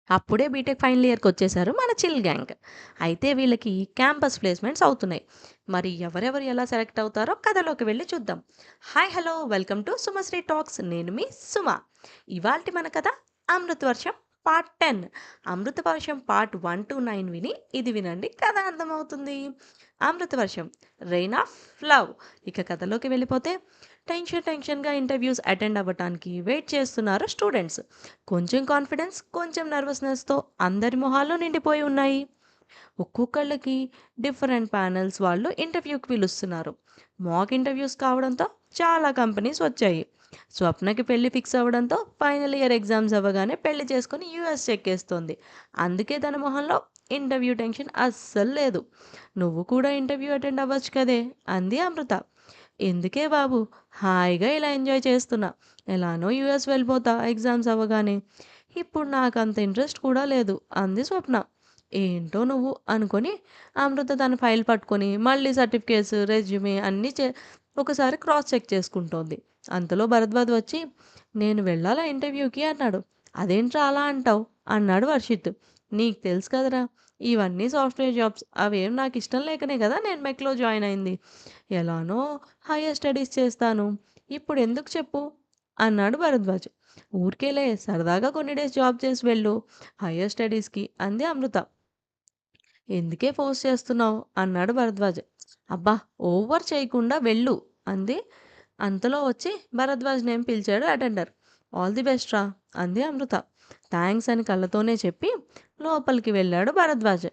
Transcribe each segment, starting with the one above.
అప్పుడే BTech final ఇయర్‌కొచ్చేసారు మన chill gang. అయితే వీళ్ళకి క్యాంపస్ ప్లేస్‌మెంట్స్ అవుతున్నాయి. మరి ఎవరెవరు ఎలా సెలెక్ట్ అవుతారో కథలోకి వెళ్లి చూద్దాం. Hi! Hello! Welcome to Sumasri talks. నేను మీ సుమ. ఇవాల్టి మన కథ అమృతవర్షం పార్ట్ 10. అమృతవర్షం పార్ట్ 1-9 విని ఇది వినండి కథ అర్థమవుతుంది. Amruthavarsham rain of love. ఇక కథలోకి వెళ్ళిపోతే టెన్షన్‌గా ఇంటర్వ్యూస్ అటెండ్ అవ్వటానికి వెయిట్ చేస్తున్నారు స్టూడెంట్స్. కొంచెం కాన్ఫిడెన్స్, కొంచెం నర్వస్‌నెస్‌తో అందరి మొహాలు నిండిపోయి ఉన్నాయి. ఒక్కొక్కళ్ళకి డిఫరెంట్ ప్యానెల్స్ వాళ్ళు ఇంటర్వ్యూకి పిలుస్తున్నారు. మాక్ ఇంటర్వ్యూస్ కావడంతో చాలా కంపెనీస్ వచ్చాయి. స్వప్నకి పెళ్లి ఫిక్స్ అవ్వడంతో ఫైనల్ ఇయర్ ఎగ్జామ్స్ అవ్వగానే పెళ్లి చేసుకొని యూఎస్ చెక్కేస్తోంది. అందుకే తన మొహంలో ఇంటర్వ్యూ టెన్షన్ అస్సలు లేదు. నువ్వు కూడా ఇంటర్వ్యూ అటెండ్ అవ్వచ్చు కదే అంది అమృత. ఎందుకే బాబు, హాయిగా ఇలా ఎంజాయ్ చేస్తున్నా. ఎలానో యూఎస్ వెళ్ళిపోతా ఎగ్జామ్స్ అవ్వగానే. ఇప్పుడు నాకంత ఇంట్రెస్ట్ కూడా లేదు అంది స్వప్న. ఏంటో నువ్వు అనుకొని అమృత తన ఫైల్ పట్టుకొని మళ్ళీ సర్టిఫికేట్స్, రెజ్యూమే అన్నీ ఒకసారి క్రాస్ చెక్ చేసుకుంటోంది. అంతలో భరద్వాజ్ వచ్చి, నేను వెళ్ళాలా ఇంటర్వ్యూకి అన్నాడు. అదేంట్రా అలా అంటావు అన్నాడు వర్షిత్. నీకు తెలుసు కదరా, ఇవన్నీ సాఫ్ట్వేర్ జాబ్స్, అవేం నాకు ఇష్టం లేకనే కదా నేను మెక్లో జాయిన్ అయింది. ఎలానో హైయర్ స్టడీస్ చేస్తాను. ఇప్పుడు ఎందుకు చెప్పు అన్నాడు భరద్వాజ్. ఊరికేలే సరదాగా కొన్ని డేస్ జాబ్ చేసి వెళ్ళు హైయర్ స్టడీస్కి అంది అమృత. ఎందుకే ఫోర్స్ చేస్తున్నావు అన్నాడు భరద్వాజ్. అబ్బా, ఓవర్ చేయకుండా వెళ్ళు అంది. అంతలో వచ్చి భరద్వాజ్ నేమ్ పిలిచాడు అటెండర్. ఆల్ ది బెస్ట్ రా అంది అమృత. థ్యాంక్స్ అని కళ్ళతోనే చెప్పి లోపలికి వెళ్ళాడు భరద్వాజ్.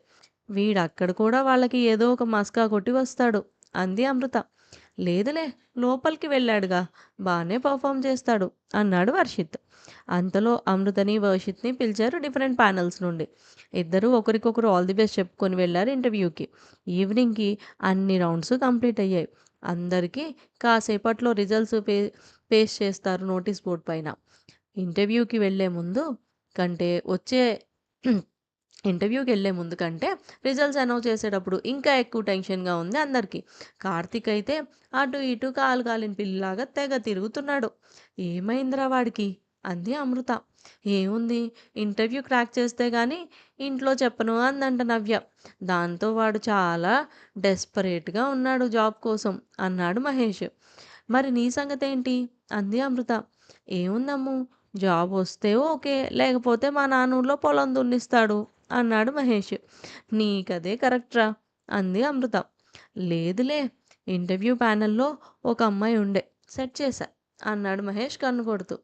వీడక్కడ కూడా వాళ్ళకి ఏదో ఒక మస్కా కొట్టి వస్తాడు అంది అమృత. లేదులే, లోపలికి వెళ్ళాడుగా, బాగానే పర్ఫామ్ చేస్తాడు అన్నాడు వర్షిత్. అంతలో అమృతని వర్షిత్ని పిలిచారు డిఫరెంట్ ప్యానల్స్ నుండి. ఇద్దరూ ఒకరికొకరు ఆల్ ది బెస్ట్ చెప్పుకొని వెళ్ళారు ఇంటర్వ్యూకి. ఈవినింగ్కి అన్ని రౌండ్స్ కంప్లీట్ అయ్యాయి. అందరికీ కాసేపట్లో రిజల్ట్స్ పేస్ట్ చేస్తారు నోటీస్ బోర్డ్ పైన. ఇంటర్వ్యూకి వెళ్ళే ముందు కంటే వచ్చే ఇంటర్వ్యూకి వెళ్ళే ముందు కంటే రిజల్ట్స్ అనౌన్స్ చేసేటప్పుడు ఇంకా ఎక్కువ టెన్షన్గా ఉంది అందరికీ. కార్తీక్ అయితే అటు ఇటు కాలు కాలిన పిల్లిలాగా తెగ తిరుగుతున్నాడు. ఏమైందిరా వాడికి అంది అమృత. ఏముంది, ఇంటర్వ్యూ క్రాక్ చేస్తే గానీ ఇంట్లో చెప్పను అందంట నవ్య. దాంతో వాడు చాలా డెస్పరేట్గా ఉన్నాడు జాబ్ కోసం అన్నాడు మహేష్. మరి నీ సంగతేంటి అంది అమృత. ఏముందమ్ము, జాబ్ వస్తే ఓకే, లేకపోతే మా నాన్న ఊర్లో పొలం దున్నిస్తాడు అన్నాడు మహేష్. నీకదే కరెక్ట్రా అంది అమృత. లేదులే, ఇంటర్వ్యూ ప్యానెల్లో ఒక అమ్మాయి ఉండే, సెట్ చేశా అన్నాడు మహేష్ కన్ను కొడుతూ.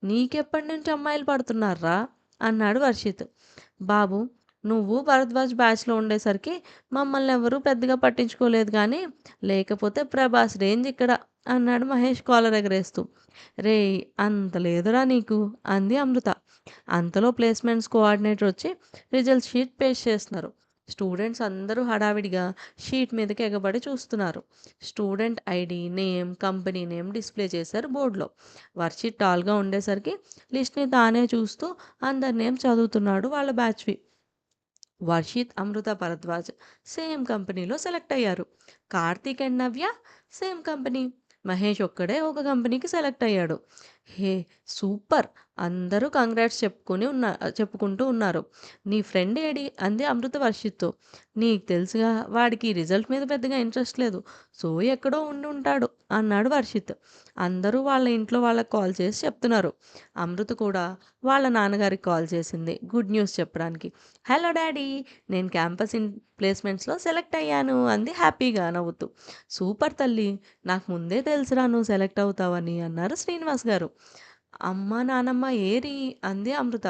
నీకెప్పటి నుంచి అమ్మాయిలు పడుతున్నారా అన్నాడు వర్షిత్. బాబు, నువ్వు భరద్వాజ్ బ్యాచ్లో ఉండేసరికి మమ్మల్ని ఎవరూ పెద్దగా పట్టించుకోలేదు కానీ, లేకపోతే ప్రభాస్ రేంజ్ ఇక్కడ అన్నాడు మహేష్ కాలర్ ఎగరేస్తూ. రేయ్, అంత లేదురా నీకు అంది అమృత. అంతలో ప్లేస్మెంట్స్ కోఆర్డినేటర్ వచ్చి రిజల్ట్ షీట్ పేస్ట్ చేస్తున్నారు. స్టూడెంట్స్ అందరూ హడావిడిగా షీట్ మీదకి ఎగబడి చూస్తున్నారు. Student ID, name, company name display చేశారు బోర్డులో. వర్షిత్ టాల్గా ఉండేసరికి లిస్ట్ని తానే చూస్తూ అందరి నేమ్ చదువుతున్నాడు వాళ్ళ బ్యాచ్వి. వర్షిత్, అమృత, భరద్వాజ్ సేమ్ కంపెనీలో సెలెక్ట్ అయ్యారు. Karthik and Navya same company. Mahesh ఒక్కడే ఒక కంపెనీకి సెలెక్ట్ అయ్యాడు. హే, సూపర్! అందరూ కంగ్రాట్స్ చెప్పుకుంటూ ఉన్నారు. నీ ఫ్రెండ్ ఏడి అంది అమృత వర్షిత్తో. నీకు తెలుసుగా, వాడికి రిజల్ట్ మీద పెద్దగా ఇంట్రెస్ట్ లేదు. సో ఎక్కడో ఉండి ఉంటాడు అన్నాడు వర్షిత్. అందరూ వాళ్ళ ఇంట్లో వాళ్ళకి కాల్ చేసి చెప్తున్నారు. అమృత కూడా వాళ్ళ నాన్నగారికి కాల్ చేసింది గుడ్ న్యూస్ చెప్పడానికి. హలో డాడీ, నేను క్యాంపస్ ప్లేస్మెంట్స్లో సెలెక్ట్ అయ్యాను అంది హ్యాపీగా నవ్వుతూ. సూపర్ తల్లి, నాకు ముందే తెలుసురా నువ్వు సెలెక్ట్ అవుతావని అన్నారు శ్రీనివాస్ గారు. అమ్మ నానమ్మ ఏరి అంది అమృత.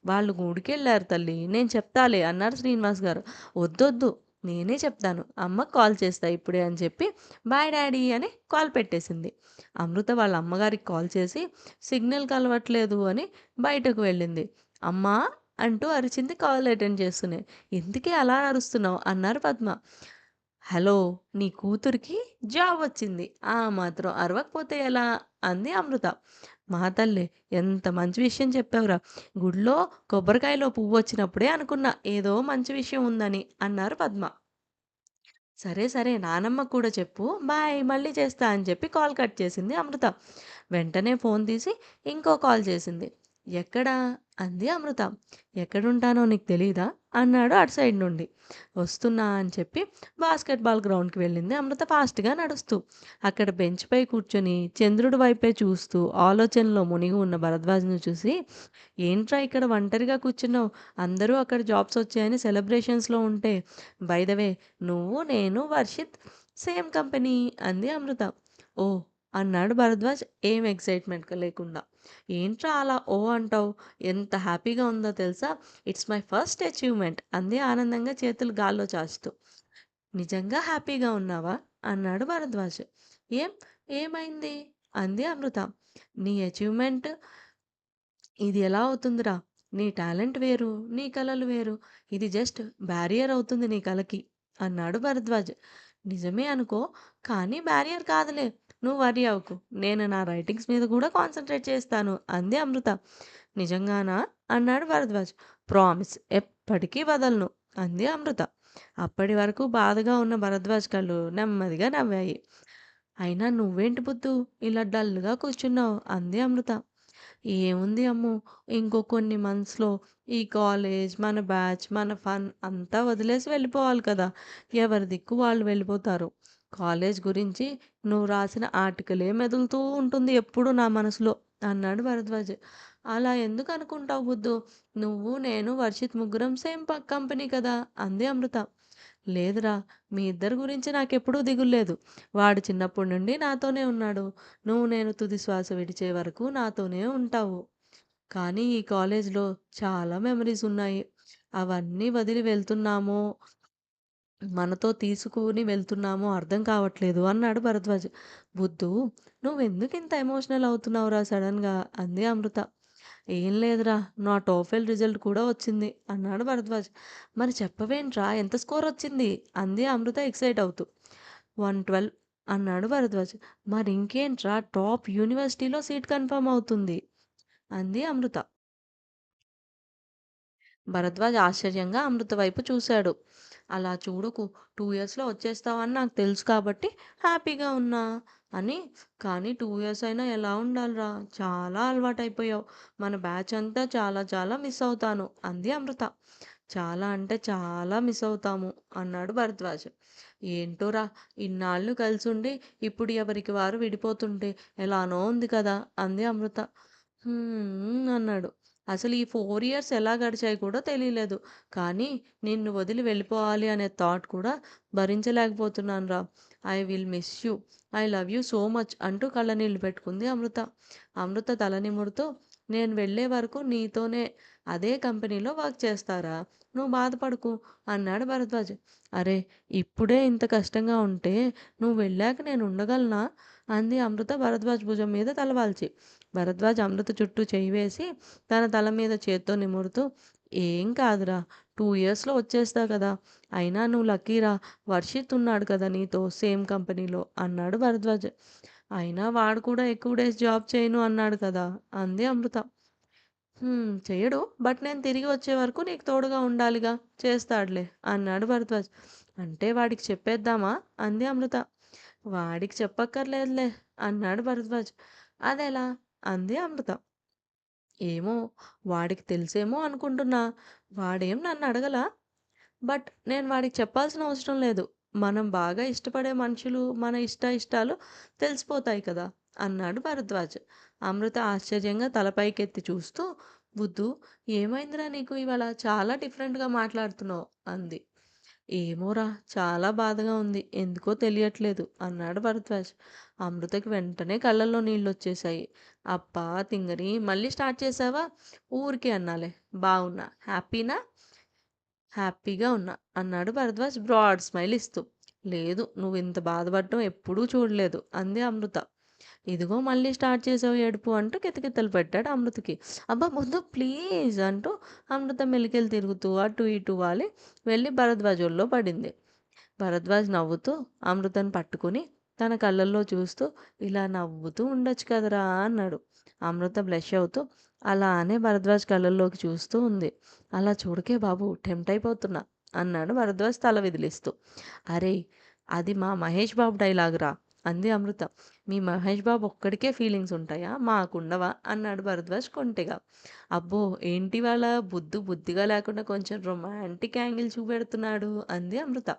వాళ్ళు గుడికెళ్ళారు తల్లి, నేను చెప్తాలే అన్నారు శ్రీనివాస్ గారు. వద్దొద్దు, నేనే చెప్తాను, అమ్మకు కాల్ చేస్తా ఇప్పుడే అని చెప్పి బాయ్ డాడీ అని కాల్ పెట్టేసింది. అమృత వాళ్ళ అమ్మగారికి కాల్ చేసి సిగ్నల్ కలవట్లేదు అని బయటకు వెళ్ళింది. అమ్మా అంటూ అరిచింది కాల్ అటెండ్ చేస్తూనే. ఎందుకే అలా అరుస్తున్నావు అన్నారు పద్మ. హలో, నీ కూతురికి జాబ్ వచ్చింది, ఆ మాత్రం అరవకపోతే ఎలా అంది అమృత. మా తల్లే, ఎంత మంచి విషయం చెప్పావురా. గుడిలో కొబ్బరికాయలో పువ్వు వచ్చినప్పుడే అనుకున్నా ఏదో మంచి విషయం ఉందని అన్నారు పద్మ. సరే సరే, నానమ్మకు కూడా చెప్పు, బాయ్, మళ్ళీ చేస్తా అని చెప్పి కాల్ కట్ చేసింది అమృత. వెంటనే ఫోన్ తీసి ఇంకో కాల్ చేసింది. ఎక్కడా? అంది అమృత. ఎక్కడుంటానో నీకు తెలీదా? అన్నాడు అటు సైడ్ నుండి. వస్తున్నా అని చెప్పి బాస్కెట్‌బాల్ గ్రౌండ్‌కి వెళ్ళింది అమృత ఫాస్ట్‌గా నడుస్తూ. అక్కడ బెంచ్‌పై కూర్చొని చంద్రుడి వైపే చూస్తూ ఆలోచనలో మునిగి ఉన్న భరద్వాజ్‌ని చూసి, "ఏంట్రా ఇక్కడ ఒంటరిగా కూర్చున్నావు? అందరూ అక్కడ జాబ్స్ వచ్చాయని సెలబ్రేషన్స్‌లో ఉంటే, బై ద వే నువ్వు, నేను, వర్షిత్ సేమ్ కంపెనీ" అంది అమృత. "ఓహ్!" అన్నాడు భరద్వాజ్ ఏం ఎక్సైట్‌మెంట్ లేకుండా. "ఏంట్రా అలా ఓహ్ అంటావు? ఎంత హ్యాపీగా ఉందో తెలుసా? ఇట్స్ మై ఫస్ట్ అచీవ్‌మెంట్" అంది ఆనందంగా చేతులు గాల్లో చాచుతూ. "నిజంగా హ్యాపీగా ఉన్నావా?" అన్నాడు భరద్వాజ్. "ఏం? ఏమైంది?" అంది అమృత. "నీ అచీవ్‌మెంట్ ఇది ఎలా అవుతుందిరా? నీ టాలెంట్ వేరు, నీ కలలు వేరు. ఇది జస్ట్ బ్యారియర్ అవుతుంది నీ కలకి" అన్నాడు భరద్వాజ్. "నిజమే అనుకో, కానీ బ్యారియర్ కాదులే. నువ్వు వర్రీ అవ్వకు. నేను నా రైటింగ్స్ మీద కూడా కాన్సంట్రేట్ చేస్తాను" అంది అమృత. "నిజంగానా?" అన్నాడు భరద్వాజ్. "ప్రామిస్ ఎప్పటికీ వదలను" అంది అమృత. అప్పటి వరకు బాధగా ఉన్న భరద్వాజ్ కళ్ళు నెమ్మదిగా నవ్వాయి. "అయినా నువ్వేంటి బుద్ధూ ఇలా డల్‌గా కూర్చున్నావు" అంది అమృత. "ఏముంది అమ్మో! ఇంకో కొన్ని మంత్స్‌లో ఈ కాలేజ్, మన బ్యాచ్, మన ఫన్ అంతా వదిలేసి వెళ్ళిపోవాలి కదా! ఎవరి దిక్కు వాళ్ళు వెళ్ళిపోతారు. కాలేజ్ గురించి నువ్వు రాసిన ఆర్టికలే మెదులుతూ ఉంటుంది ఎప్పుడూ నా మనసులో" అన్నాడు భరద్వాజ్. "అలా ఎందుకు అనుకుంటావు బుద్ధూ? నువ్వు, నేను, వర్షిత్ ముగ్గురం సేమ్ కంపెనీ కదా!" అంది అమృత. "లేదురా! మీ ఇద్దరి గురించి నాకెప్పుడూ దిగుల్లేదు. వాడు చిన్నప్పటి నుండి నాతోనే ఉన్నాడు. నువ్వు నేను తుది శ్వాస విడిచే వరకు నాతోనే ఉంటావు. కానీ ఈ కాలేజ్‌లో చాలా మెమరీస్ ఉన్నాయి. అవన్నీ వదిలి వెళ్తున్నామో, మనతో తీసుకొని వెళ్తున్నామో అర్థం కావట్లేదు" అన్నాడు భరద్వాజ్. "బుద్ధూ, నువ్వెందుకింత ఎమోషనల్ అవుతున్నావురా సడన్‌గా" అంది అమృత. "ఏం లేదురా, నా టోఫెల్ రిజల్ట్ కూడా వచ్చింది" అన్నాడు భరద్వాజ్. "మరి చెప్పవేంట్రా ఎంత స్కోర్ వచ్చింది" అంది అమృత ఎక్సైట్ అవుతూ. 112 అన్నాడు భరద్వాజ్. "మరింకేంట్రా, టాప్ యూనివర్సిటీలో సీట్ కన్ఫర్మ్ అవుతుంది" అంది అమృత. భరద్వాజ్ ఆశ్చర్యంగా అమృత వైపు చూశాడు. "అలా చూడకు. 2 ఇయర్స్‌లో వచ్చేస్తావని నాకు తెలుసు కాబట్టి హ్యాపీగా ఉన్నా" అని. "కానీ 2 ఇయర్స్ అయినా ఎలా ఉండాలిరా? చాలా అలవాటైపోయావు. మన బ్యాచ్ అంతా చాలా చాలా మిస్ అవుతాను" అంది అమృత. "చాలా అంటే చాలా మిస్ అవుతాము" అన్నాడు భరద్వాజ్. "ఏంటోరా, ఇన్నాళ్ళు కలిసుండి ఇప్పుడు ఎవరికి వారు విడిపోతుంటే ఎలానో ఉంది కదా" అంది అమృత. అన్నాడు. "అసలు ఈ 4 ఇయర్స్ ఎలా గడిచాయి కూడా తెలీలేదు. కానీ నిన్ను వదిలి వెళ్ళిపోవాలి అనే థాట్ కూడా భరించలేకపోతున్నానురా. I will miss you. I love you so much" అంటూ కళ్ళనీళ్ళు పెట్టుకుంది అమృత. అమృత తల నిమురుతూ, "నేను వెళ్ళే వరకు నీతోనే అదే కంపెనీలో వర్క్ చేస్తారా? నువ్వు బాధపడకు" అన్నాడు భరద్వాజ్. "అరే! ఇప్పుడే ఇంత కష్టంగా ఉంటే నువ్వు వెళ్ళాక నేను ఉండగలనా?" అంది అమృత భరద్వాజ్ భుజం మీద తలవాల్చి. భరద్వాజ్ అమృత చుట్టూ చెయ్యి వేసి తన తల మీద చేత్తో నిమురుతూ, "ఏం కాదురా, 2 ఇయర్స్‌లో వచ్చేస్తావు కదా! అయినా నువ్వు లక్కీరా, వర్షిత్ ఉన్నాడు కదా నీతో సేమ్ కంపెనీలో" అన్నాడు భరద్వాజ్. "అయినా వాడు కూడా ఎక్కువ డేస్ జాబ్ చేయను అన్నాడు కదా!" అంది అమృత. చెయ్యడు. బట్ నేను తిరిగి వచ్చే వరకు నీకు తోడుగా ఉండాలిగా. చేస్తాడులే" అన్నాడు భరద్వాజ్. "అంటే వాడికి చెప్పేద్దామా?" అంది అమృత. "వాడికి చెప్పక్కర్లేదులే" అన్నాడు భరద్వాజ్. "అదెలా?" అంది అమృత. "ఏమో, వాడికి తెలుసేమో అనుకుంటున్నా. వాడేం నన్నడగలా. బట్ నేను వాడికి చెప్పాల్సిన అవసరం లేదు. మనం బాగా ఇష్టపడే మనుషులు మన ఇష్టాలు తెలిసిపోతాయి కదా" అన్నాడు భరద్వాజ్. అమృత ఆశ్చర్యంగా తల పైకెత్తి చూస్తూ, "బుద్ధూ, ఏమైందిరా నీకు ఇవాళ చాలా డిఫరెంట్‌గా మాట్లాడుతున్నావు" అంది. "ఏమోరా, చాలా బాధగా ఉంది. ఎందుకో తెలియట్లేదు" అన్నాడు భరద్వాజ్. అమృతకి వెంటనే కళ్ళల్లో నీళ్ళొచ్చేశాయి. "అబ్బా తింగరీ, మళ్ళీ స్టార్ట్ చేశావా? ఊరికే అన్నాలే. బావున్నా. హ్యాపీనా?" "హ్యాపీగా ఉన్నా" అన్నాడు భరద్వాజ్ బ్రాడ్ స్మైల్ ఇస్తూ. "లేదు, నువ్వింత బాధపడటం ఎప్పుడూ చూడలేదు" అంది అమృత. "ఇదిగో మళ్ళీ స్టార్ట్ చేసావు ఏడుపు" అంటూ కితకితలు పెట్టాడు అమృతకి. "అబ్బా వద్దు ప్లీజ్" అంటూ అమృత మెలికలు తిరుగుతూ అటు ఇటు వాలి వెళ్ళి భరద్వాజ్ ఒళ్ళో పడింది. భరద్వాజ్ నవ్వుతూ అమృతను పట్టుకుని తన కళ్ళల్లో చూస్తూ, "ఇలా నవ్వుతూ ఉండొచ్చు కదరా" అన్నాడు. అమృత బ్లష్ అవుతూ అలానే భరద్వాజ్ కళ్ళల్లోకి చూస్తూ ఉంది. "అలా చూడకే బాబు, టెంప్ట్ అయిపోతున్నా" అన్నాడు భరద్వాజ్ తల విదిలిస్తూ. "అరేయ్, అది మా మహేష్ బాబు డైలాగురా" అంది అమృత. మీ మహేష్ బాబు ఒక్కడికే ఫీలింగ్స్ ఉంటాయా, మాకుండవా అన్నాడు భరద్వాజ్ కొంటెగా. అబ్బో, ఏంటి వాళ్ళ బుద్ధిగా లేకుండా కొంచెం రొమాంటిక్ యాంగిల్ చూపెడుతున్నాడు అంది అమృత.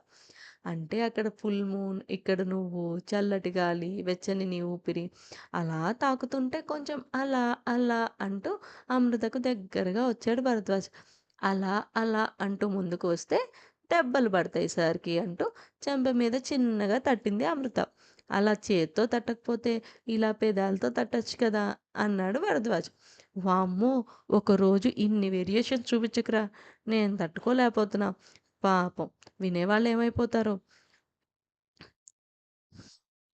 అంటే అక్కడ ఫుల్ మూన్, ఇక్కడ నువ్వు, చల్లటి గాలి, వెచ్చని నీ ఊపిరి అలా తాకుతుంటే కొంచెం అలా అలా అంటూ అమృతకు దగ్గరగా వచ్చాడు భరద్వాజ్. అలా అలా అంటూ ముందుకు వస్తే దెబ్బలు పడతాయి సార్కి అంటూ చెంప మీద చిన్నగా తట్టింది అమృత. అలా చేత్తో తట్టకపోతే ఇలా పెదాలతో తట్టొచ్చు కదా అన్నాడు భరద్వాజ్. వామ్మో, ఒకరోజు ఇన్ని వేరియేషన్స్ చూపించకురా, నేను తట్టుకోలేకపోతున్నా. పాపం వినేవాళ్ళు ఏమైపోతారో.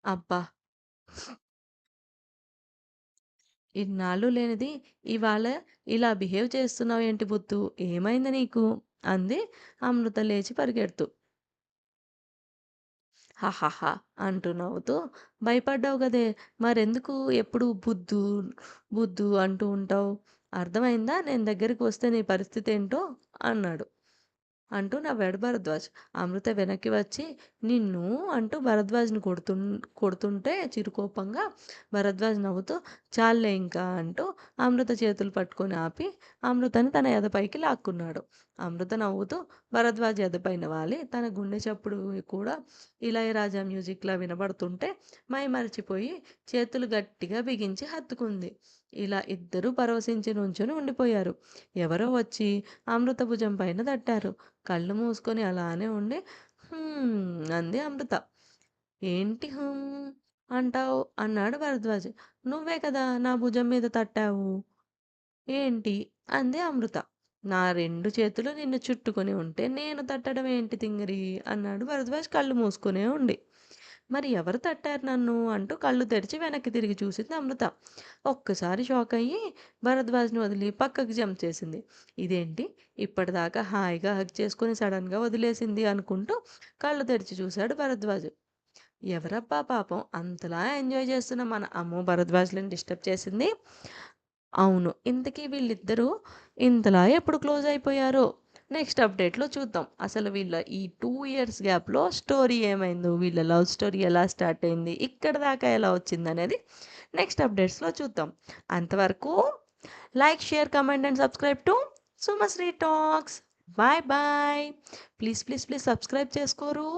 అబ్బా, ఇన్నాళ్ళు లేనిది ఇవాళ ఇలా బిహేవ్ చేస్తున్నావు ఏంటి బుద్ధు, ఏమైంది నీకు అంది అమృత లేచి పరిగెడుతూ. హాహాహా అంటూ నవ్వుతూ, భయపడ్డావు గదే, మరెందుకు ఎప్పుడు బుద్ధు బుద్ధు అంటూ ఉంటావు, అర్థమైందా నేను దగ్గరికి వస్తే నీ పరిస్థితి ఏంటో అన్నాడు. అంటూ నవ్వాడు భరద్వాజ్. అమృత వెనక్కి వచ్చి నిన్ను అంటూ భరద్వాజ్ని కొడుతుంటే చిరుకోపంగా భరద్వాజ్ నవ్వుతూ చాలే ఇంకా అంటూ అమృత చేతులు పట్టుకొని ఆపి అమృతని తన ఎదపైకి లాక్కున్నాడు. అమృత నవ్వుతూ భరద్వాజ్ ఎదపైన వాలి తన గుండె చప్పుడు కూడా ఇళయరాజా మ్యూజిక్లా వినబడుతుంటే మై మరిచిపోయి చేతులు గట్టిగా బిగించి హత్తుకుంది. ఇలా ఇద్దరూ పరవశించి నుంచుని ఉండిపోయారు. ఎవరో వచ్చి అమృత భుజం పైన తట్టారు. కళ్ళు మూసుకొని అలానే ఉండి అంది అమృత. ఏంటి అంటావు అన్నాడు భరద్వాజ్. నువ్వే కదా నా భుజం మీద తట్టావు. ఏంటి అంది అమృత. నా రెండు చేతులు నిన్ను చుట్టుకొని ఉంటే నేను తట్టడం ఏంటి తింగరి అన్నాడు భరద్వాజ్ కళ్ళు మూసుకునే ఉండి. మరి ఎవరు తట్టారు నన్ను అంటూ కళ్ళు తెరిచి వెనక్కి తిరిగి చూసింది అమృత. ఒక్కసారి షాక్ అయ్యి భరద్వాజ్ని వదిలి పక్కకి జంప్ చేసింది. ఇదేంటి, ఇప్పటిదాకా హాయిగా హగ్ చేసుకుని సడన్గా వదిలేసింది అనుకుంటూ కళ్ళు తెరిచి చూశాడు భరద్వాజ్. ఎవరబ్బా పాపం అంతలా ఎంజాయ్ చేస్తున్న మన అమ్మో భరద్వాజ్ని డిస్టర్బ్ చేసింది. అవును, ఇంతకీ వీళ్ళిద్దరూ ఇంతలా ఎప్పుడు క్లోజ్ అయిపోయారో నెక్స్ట్ అప్డేట్లో చూద్దాం. అసలు వీళ్ళ ఈ 2 ఇయర్స్ గ్యాప్లో స్టోరీ ఏమైందో, వీళ్ళ లవ్ స్టోరీ ఎలా స్టార్ట్ అయింది, ఇక్కడ దాకా ఎలా వచ్చింది అనేది నెక్స్ట్ అప్డేట్స్లో చూద్దాం. అంతవరకు like, share, comment and subscribe to Sumasri talks. Bye bye. Please please please subscribe చేసుకోరు.